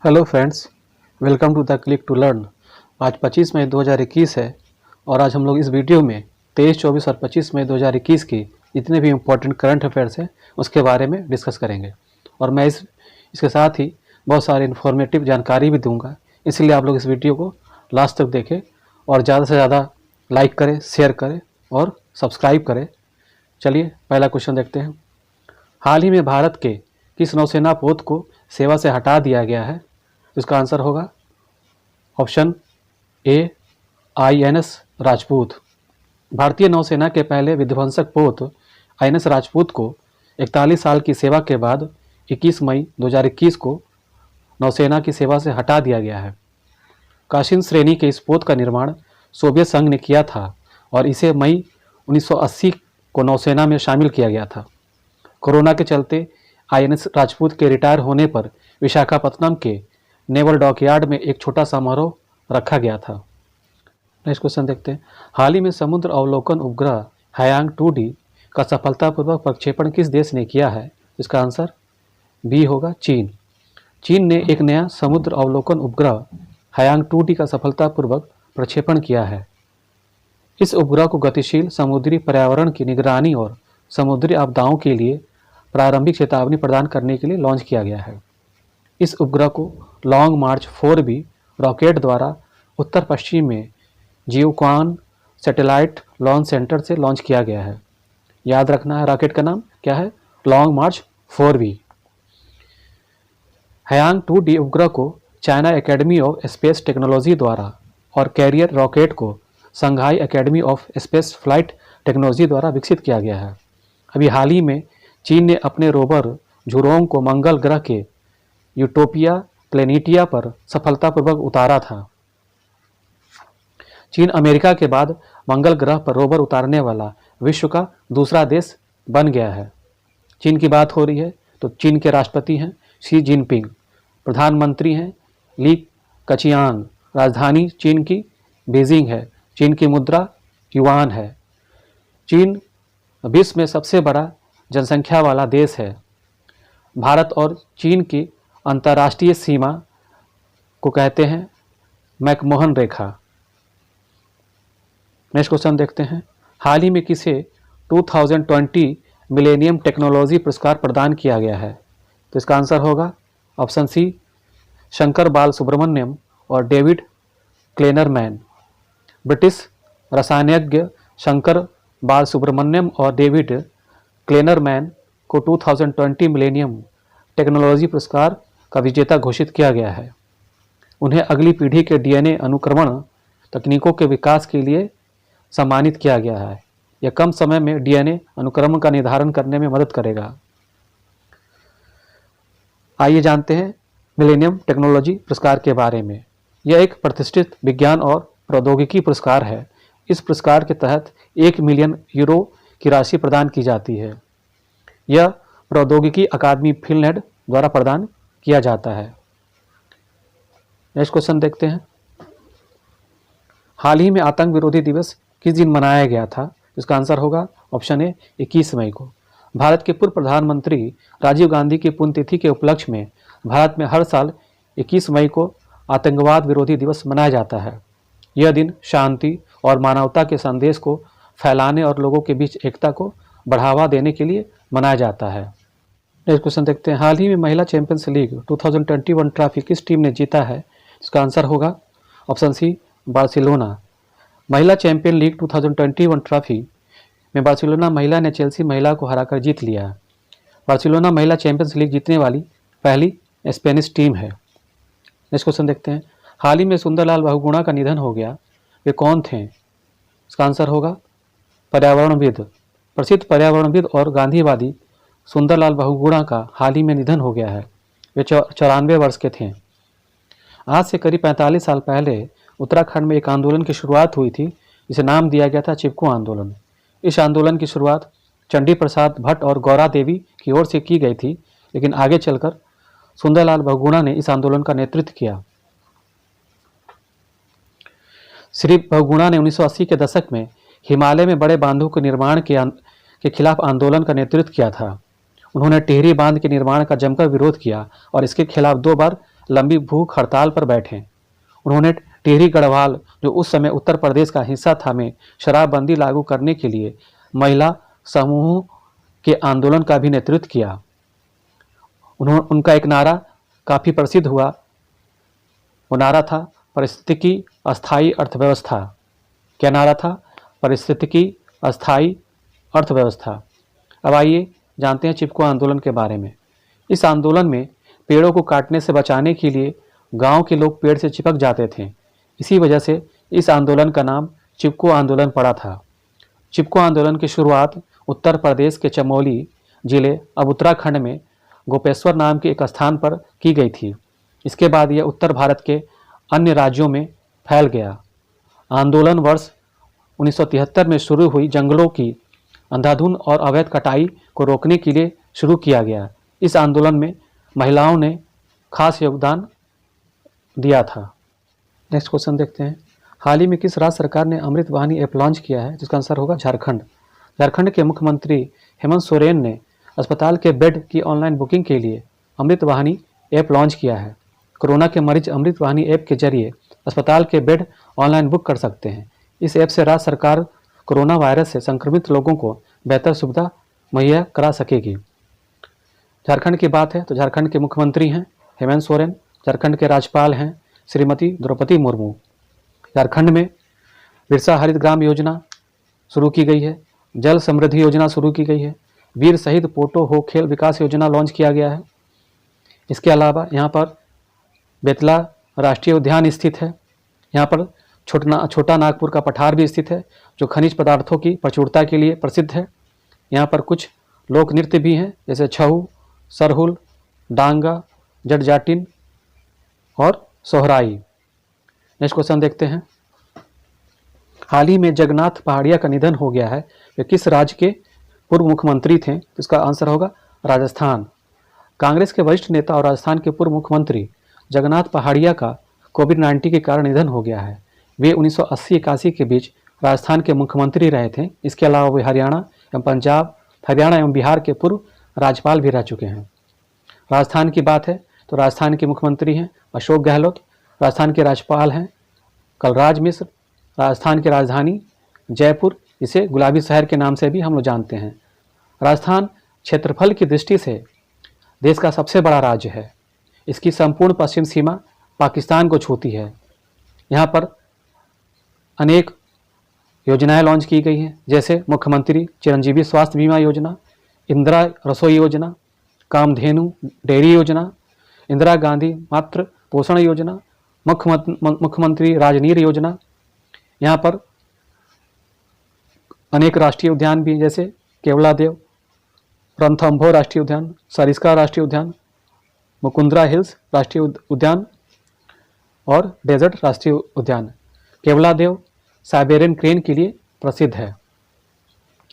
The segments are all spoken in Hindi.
Hello friends, welcome to the click to learn. आज 25 मई 2021 है और आज हम लोग इस वीडियो में 23, 24 और 25 मई 2021 की जितने भी इम्पोर्टेंट करंट अफेयर्स हैं उसके बारे में डिस्कस करेंगे। और मैं इसके साथ ही बहुत सारी इन्फॉर्मेटिव जानकारी भी दूंगा, इसलिए आप लोग इस वीडियो को लास्ट तक देखें और ज़्यादा से ज़्यादा लाइक करें, शेयर करें और सब्सक्राइब करें। चलिए पहला क्वेश्चन देखते हैं। हाल ही में भारत के किस नौसेना पोत को सेवा से हटा दिया गया है? इसका आंसर होगा ऑप्शन ए INS राजपूत। भारतीय नौसेना के पहले विध्वंसक पोत INS राजपूत को 41 साल की सेवा के बाद 21 मई 2021 को नौसेना की सेवा से हटा दिया गया है। काशिन श्रेणी के इस पोत का निर्माण सोवियत संघ ने किया था और इसे मई 1980 को नौसेना में शामिल किया गया था। कोरोना के चलते INS राजपूत के रिटायर होने पर विशाखापत्तनम के नेवल डॉकयार्ड में एक छोटा समारोह रखा गया था। नेक्स्ट क्वेश्चन देखते हैं। हाल ही में समुद्र अवलोकन उपग्रह हायांग 2D का सफलतापूर्वक प्रक्षेपण किस देश ने किया है? इसका आंसर बी होगा चीन। चीन ने एक नया समुद्र अवलोकन उपग्रह हायांग 2D का सफलतापूर्वक प्रक्षेपण किया है। इस उपग्रह को गतिशील समुद्री पर्यावरण की निगरानी और समुद्री आपदाओं के लिए प्रारंभिक चेतावनी प्रदान करने के लिए लॉन्च किया गया है। इस उपग्रह को लॉन्ग मार्च 4B रॉकेट द्वारा उत्तर पश्चिम में जियोक्वान सैटेलाइट लॉन्च सेंटर से लॉन्च किया गया है। याद रखना है, रॉकेट का नाम क्या है? लॉन्ग मार्च 4B। हायांग 2D उपग्रह को China academy of space technology द्वारा और कैरियर रॉकेट को Shanghai academy of space flight technology द्वारा विकसित किया गया है। अभी हाल ही में चीन ने अपने रोवर झुरोंग को मंगल ग्रह के यूटोपिया प्लेनेटिया पर सफलतापूर्वक उतारा था। चीन अमेरिका के बाद मंगल ग्रह पर रोवर उतारने वाला विश्व का दूसरा देश बन गया है। चीन की बात हो रही है तो चीन के राष्ट्रपति हैं शी जिनपिंग, प्रधानमंत्री हैं ली कचियांग, राजधानी चीन की बीजिंग है, चीन की मुद्रा युआन है। चीन विश्व में सबसे बड़ा जनसंख्या वाला देश है। भारत और चीन की अंतर्राष्ट्रीय सीमा को कहते हैं मैकमोहन रेखा। नेक्स्ट क्वेश्चन देखते हैं। हाल ही में किसे 2020 मिलेनियम टेक्नोलॉजी पुरस्कार प्रदान किया गया है? तो इसका आंसर होगा ऑप्शन सी शंकर बाल सुब्रमण्यम और डेविड क्लेनरमैन। ब्रिटिश रसायनज्ञ शंकर बाल सुब्रमण्यम और डेविड क्लेनरमैन को 2020 मिलेनियम टेक्नोलॉजी पुरस्कार का विजेता घोषित किया गया है। उन्हें अगली पीढ़ी के DNA अनुक्रमण तकनीकों के विकास के लिए सम्मानित किया गया है। यह कम समय में DNA अनुक्रमण का निर्धारण करने में मदद करेगा। आइए जानते हैं मिलेनियम टेक्नोलॉजी पुरस्कार के बारे में। यह एक प्रतिष्ठित विज्ञान और प्रौद्योगिकी पुरस्कार है। इस पुरस्कार के तहत 1 मिलियन यूरो की राशि प्रदान की जाती है। यह प्रौद्योगिकी अकादमी फिनलैंड द्वारा प्रदान किया जाता है। नेक्स्ट क्वेश्चन देखते हैं। हाल ही में आतंक विरोधी दिवस किस दिन मनाया गया था? इसका आंसर होगा ऑप्शन ए 21 मई को। भारत के पूर्व प्रधानमंत्री राजीव गांधी की पुण्यतिथि के उपलक्ष्य में भारत में हर साल 21 मई को आतंकवाद विरोधी दिवस मनाया जाता है। यह दिन शांति और मानवता के संदेश को फैलाने और लोगों के बीच एकता को बढ़ावा देने के लिए मनाया जाता है। नेक्स्ट क्वेश्चन देखते हैं। हाल ही में महिला चैंपियंस लीग 2021 ट्रॉफी किस टीम ने जीता है? इसका आंसर होगा ऑप्शन सी बार्सिलोना। महिला चैंपियन लीग 2021 ट्रॉफी में बार्सिलोना महिला ने चेल्सी महिला को हराकर जीत लिया। बार्सिलोना महिला चैंपियंस लीग जीतने वाली पहली स्पेनिश टीम है। नेक्स्ट क्वेश्चन देखते हैं। हाल ही में सुंदरलाल बहुगुणा का निधन हो गया, वे कौन थे? इसका आंसर होगा पर्यावरणविद। प्रसिद्ध पर्यावरणविद और गांधीवादी सुंदरलाल बहुगुणा का हाल ही में निधन हो गया है। वे 94 वर्ष के थे। आज से करीब 45 साल पहले उत्तराखंड में एक आंदोलन की शुरुआत हुई थी, जिसे नाम दिया गया था चिपको आंदोलन। इस आंदोलन की शुरुआत चंडी प्रसाद भट्ट और गौरा देवी की ओर से की गई थी, लेकिन आगे चलकर सुंदरलाल बहुगुणा ने इस आंदोलन का नेतृत्व किया। श्री बहुगुणा ने 1980 के दशक में हिमालय में बड़े बांधों के निर्माण के खिलाफ आंदोलन का नेतृत्व किया था। उन्होंने टिहरी बांध के निर्माण का जमकर विरोध किया और इसके खिलाफ 2 बार लंबी भूख हड़ताल पर बैठे। उन्होंने टिहरी गढ़वाल, जो उस समय उत्तर प्रदेश का हिस्सा था, में शराबबंदी लागू करने के लिए महिला समूहों के आंदोलन का भी नेतृत्व किया। उनका एक नारा काफ़ी प्रसिद्ध हुआ। वो नारा था पारिस्थितिकी अस्थायी अर्थव्यवस्था। क्या नारा था? पारिस्थितिकी अस्थायी अर्थव्यवस्था। अब आइए जानते हैं चिपको आंदोलन के बारे में। इस आंदोलन में पेड़ों को काटने से बचाने के लिए गांव के लोग पेड़ से चिपक जाते थे। इसी वजह से इस आंदोलन का नाम चिपको आंदोलन पड़ा था। चिपको आंदोलन की शुरुआत उत्तर प्रदेश के चमोली जिले, अब उत्तराखंड में गोपेश्वर नाम के एक स्थान पर की गई थी। इसके बाद यह उत्तर भारत के अन्य राज्यों में फैल गया। आंदोलन वर्ष 1973 में शुरू हुई जंगलों की अंधाधुंध और अवैध कटाई को रोकने के लिए शुरू किया गया। इस आंदोलन में महिलाओं ने खास योगदान दिया था। नेक्स्ट क्वेश्चन देखते हैं। हाल ही में किस राज्य सरकार ने अमृत वाहिनी ऐप लॉन्च किया है? जिसका आंसर होगा झारखंड। झारखंड के मुख्यमंत्री हेमंत सोरेन ने अस्पताल के बेड की ऑनलाइन बुकिंग के लिए अमृत वाहिनी ऐप लॉन्च किया है। कोरोना के मरीज अमृत वाहिनी ऐप के जरिए अस्पताल के बेड ऑनलाइन बुक कर सकते हैं। इस ऐप से राज्य सरकार कोरोना वायरस से संक्रमित लोगों को बेहतर सुविधा मुहैया करा सकेगी। झारखंड की बात है तो झारखंड के मुख्यमंत्री हैं हेमंत सोरेन। झारखंड के राज्यपाल हैं श्रीमती द्रौपदी मुर्मू। झारखंड में बिरसा हरित ग्राम योजना शुरू की गई है। जल समृद्धि योजना शुरू की गई है। वीर शहीद पोटो हो खेल विकास योजना लॉन्च किया गया है। इसके अलावा यहाँ पर बेतला राष्ट्रीय उद्यान स्थित है। यहाँ पर छोटा नागपुर का पठार भी स्थित है, जो खनिज पदार्थों की प्रचुरता के लिए प्रसिद्ध है। यहाँ पर कुछ लोक नृत्य भी हैं, जैसे छऊ, सरहुल, डांगा, जटजाटिन और सोहराई। नेक्स्ट क्वेश्चन देखते हैं। हाल ही में जगन्नाथ पहाड़िया का निधन हो गया है। वे किस राज्य के पूर्व मुख्यमंत्री थे? तो इसका आंसर होगा राजस्थान। कांग्रेस के वरिष्ठ नेता और राजस्थान के पूर्व मुख्यमंत्री जगन्नाथ पहाड़िया का कोविड-19 के कारण निधन हो गया है। वे 1980-81 के बीच राजस्थान के मुख्यमंत्री रहे थे। इसके अलावा वे हरियाणा एवं पंजाब, हरियाणा एवं बिहार के पूर्व राज्यपाल भी रह चुके हैं। राजस्थान की बात है तो राजस्थान के मुख्यमंत्री हैं अशोक गहलोत। राजस्थान के राज्यपाल हैं कलराज मिश्र। राजस्थान की राजधानी जयपुर, इसे गुलाबी शहर के नाम से भी हम लोग जानते हैं। राजस्थान क्षेत्रफल की दृष्टि से देश का सबसे बड़ा राज्य है। इसकी संपूर्ण पश्चिम सीमा पाकिस्तान को छूती है। यहाँ पर अनेक योजनाएं लॉन्च की गई हैं, जैसे मुख्यमंत्री चिरंजीवी स्वास्थ्य बीमा योजना, इंदिरा रसोई योजना, कामधेनु डेयरी योजना, इंदिरा गांधी मातृ पोषण योजना, मुख्यमंत्री राजनीर योजना। यहाँ पर अनेक राष्ट्रीय उद्यान भी, जैसे केवलादेव, रणथंभौर राष्ट्रीय उद्यान, सरिस्का राष्ट्रीय उद्यान, मुकुंदरा हिल्स राष्ट्रीय उद्यान और डेजर्ट राष्ट्रीय उद्यान। केवलादेव साइबेरियन क्रेन के लिए प्रसिद्ध है।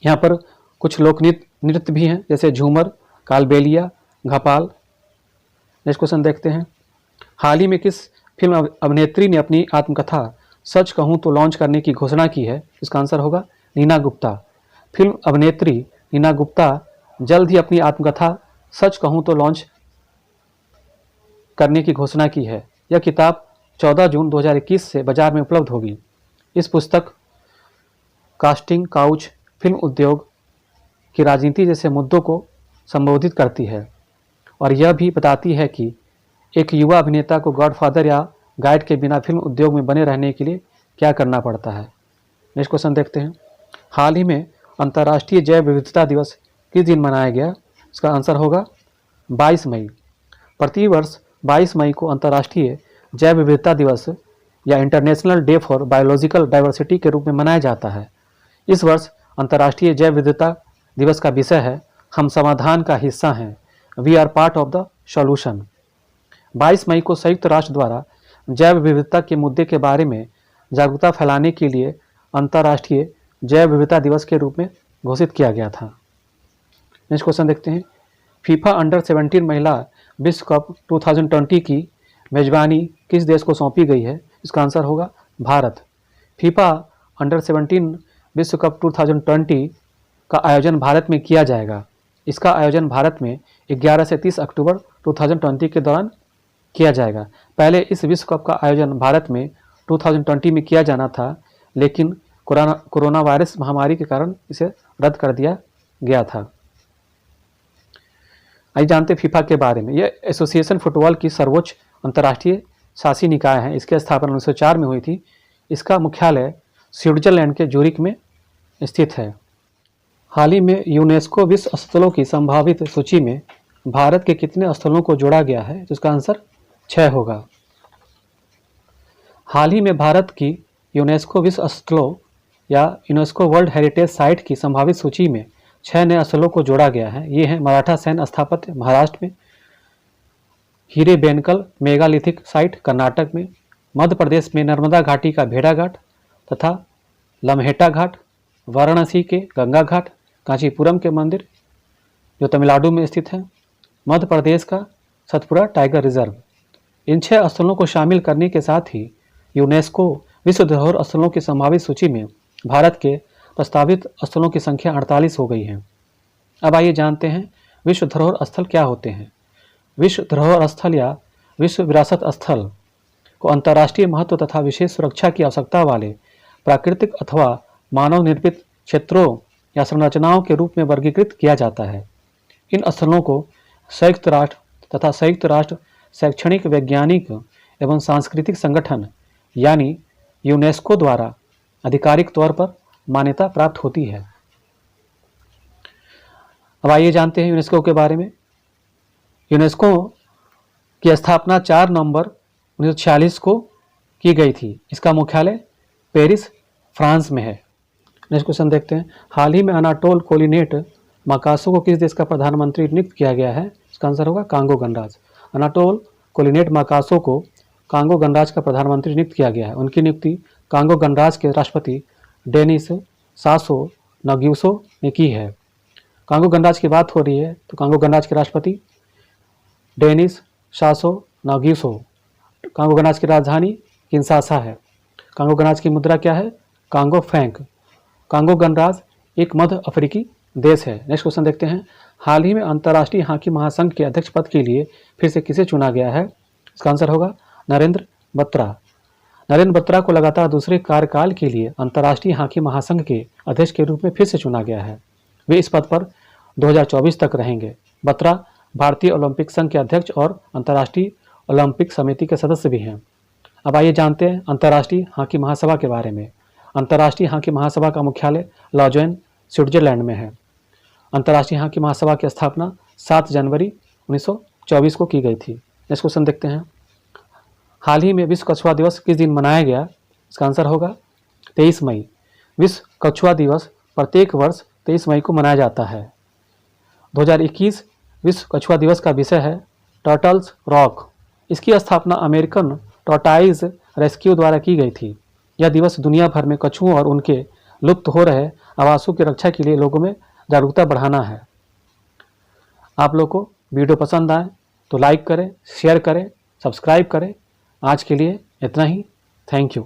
यहाँ पर कुछ लोक नृत्य भी हैं, जैसे झूमर, कालबेलिया, घपाल। नेक्स्ट क्वेश्चन देखते हैं। हाल ही में किस फिल्म अभिनेत्री ने अपनी आत्मकथा सच कहूँ तो लॉन्च करने की घोषणा की है? इसका आंसर होगा नीना गुप्ता। फिल्म अभिनेत्री नीना गुप्ता जल्द ही अपनी आत्मकथा सच कहूँ तो लॉन्च करने की घोषणा की है। यह किताब 14 जून 2021 से बाजार में उपलब्ध होगी। इस पुस्तक कास्टिंग काउच, फिल्म उद्योग की राजनीति जैसे मुद्दों को संबोधित करती है और यह भी बताती है कि एक युवा अभिनेता को गॉडफादर या गाइड के बिना फिल्म उद्योग में बने रहने के लिए क्या करना पड़ता है। नेक्स्ट क्वेश्चन देखते हैं। हाल ही में अंतर्राष्ट्रीय जैव विविधता दिवस किस दिन मनाया गया? इसका आंसर होगा 22 मई। प्रतिवर्ष 22 मई को अंतर्राष्ट्रीय जैव विविधता दिवस या international day for biological diversity के रूप में मनाया जाता है। इस वर्ष अंतर्राष्ट्रीय जैव विविधता दिवस का विषय है हम समाधान का हिस्सा हैं, we are part of the solution. 22 मई को संयुक्त राष्ट्र द्वारा जैव विविधता के मुद्दे के बारे में जागरूकता फैलाने के लिए अंतर्राष्ट्रीय जैव विविधता दिवस के रूप में घोषित किया गया था। नेक्स्ट क्वेश्चन देखते हैं। फीफा अंडर 17 महिला विश्व कप 2020 की मेजबानी किस देश को सौंपी गई है? इसका आंसर होगा भारत। फीफा अंडर 17 विश्व कप 2020 का आयोजन भारत में किया जाएगा। इसका आयोजन भारत में 11 से 30 अक्टूबर 2020 के दौरान किया जाएगा। पहले इस विश्व कप का आयोजन भारत में 2020 में किया जाना था, लेकिन कोरोना वायरस महामारी के कारण इसे रद्द कर दिया गया था। आइए जानते हैं फीफा के बारे में। यह एसोसिएशन फुटबॉल की सर्वोच्च अंतर्राष्ट्रीय शासी निकाय है। इसकी स्थापना 1904 में हुई थी। इसका मुख्यालय स्विट्जरलैंड के जूरिक में स्थित है। हाल ही में यूनेस्को विश्व स्थलों की संभावित सूची में भारत के कितने स्थलों को जोड़ा गया है? तो इसका आंसर 6 होगा। हाल ही में भारत की यूनेस्को विश्व स्थलों या यूनेस्को वर्ल्ड हेरिटेज साइट की संभावित सूची में 6 नए स्थलों को जोड़ा गया है। ये हैं मराठा सैन्य स्थापत्य महाराष्ट्र में, हिरेबेनकल मेगालिथिक साइट कर्नाटक में, मध्य प्रदेश में नर्मदा घाटी का भेड़ा घाट तथा लम्हेटा घाट, वाराणसी के गंगा घाट, कांचीपुरम के मंदिर जो तमिलनाडु में स्थित है, मध्य प्रदेश का सतपुरा टाइगर रिजर्व। इन 6 स्थलों को शामिल करने के साथ ही यूनेस्को विश्व धरोहर स्थलों की संभावित सूची में भारत के प्रस्तावित स्थलों की संख्या 48 हो गई है। अब आइए जानते हैं विश्व धरोहर स्थल क्या होते हैं। विश्व धरोहर स्थल या विश्व विरासत स्थल को अंतर्राष्ट्रीय महत्व तथा विशेष सुरक्षा की आवश्यकता वाले प्राकृतिक अथवा मानव निर्मित क्षेत्रों या संरचनाओं के रूप में वर्गीकृत किया जाता है। इन स्थलों को संयुक्त राष्ट्र तथा संयुक्त राष्ट्र शैक्षणिक, वैज्ञानिक एवं सांस्कृतिक संगठन यानी यूनेस्को द्वारा आधिकारिक तौर पर मान्यता प्राप्त होती है। अब आइए जानते हैं यूनेस्को के बारे में। यूनेस्को की स्थापना 4 नवंबर 1946 को की गई थी। इसका मुख्यालय पेरिस, फ्रांस में है। नेक्स्ट क्वेश्चन देखते हैं। हाल ही में अनाटोल कोलिनेट माकासो को किस देश का प्रधानमंत्री नियुक्त किया गया है? इसका आंसर होगा कांगो गणराज्य। अनाटोल कोलिनेट माकासो को कांगो गणराज्य का प्रधानमंत्री नियुक्त किया गया है। उनकी नियुक्ति कांगो गणराज्य के राष्ट्रपति डेनिस सासो नग्यूसो ने की है। कांगो गणराज्य की बात हो रही है तो कांगो गणराज्य के राष्ट्रपति डेनिस सासो नग्यूसो। कांगो गणराज्य की राजधानी किंशासा है। कांगो गणराज्य की मुद्रा क्या है? Congo Frank. कांगो गणराज्य एक मध्य अफ्रीकी देश है। नेक्स्ट क्वेश्चन देखते हैं। हाल ही में अंतर्राष्ट्रीय हॉकी महासंघ के अध्यक्ष पद के लिए फिर से किसे चुना गया है? इसका आंसर होगा नरेंद्र बत्रा। नरेंद्र बत्रा को लगातार दूसरे कार्यकाल के लिए अंतर्राष्ट्रीय हॉकी महासंघ के अध्यक्ष के रूप में फिर से चुना गया है। वे इस पद पर 2024 तक रहेंगे। बत्रा भारतीय ओलंपिक संघ के अध्यक्ष और अंतर्राष्ट्रीय ओलंपिक समिति के सदस्य भी हैं। अब आइए जानते हैं अंतर्राष्ट्रीय हॉकी महासभा के बारे में। अंतर्राष्ट्रीय हॉकी महासभा का मुख्यालय लॉजेन, स्विट्जरलैंड में है। अंतर्राष्ट्रीय हॉकी महासभा की स्थापना 7 जनवरी 1924 को की गई थी। नेक्स्ट क्वेश्चन देखते हैं। हाल ही में विश्व कछुआ दिवस किस दिन मनाया गया? इसका आंसर होगा 23 मई। विश्व कछुआ दिवस प्रत्येक वर्ष 23 मई को मनाया जाता है। 2021 विश्व कछुआ दिवस का विषय है टर्टल्स रॉक। इसकी स्थापना अमेरिकन टॉर्टाइज रेस्क्यू द्वारा की गई थी। यह दिवस दुनिया भर में कछुओं और उनके लुप्त हो रहे आवासों की रक्षा के लिए लोगों में जागरूकता बढ़ाना है। आप लोग को वीडियो पसंद आए तो लाइक करें, शेयर करें, सब्सक्राइब करें। आज के लिए इतना ही। Thank you.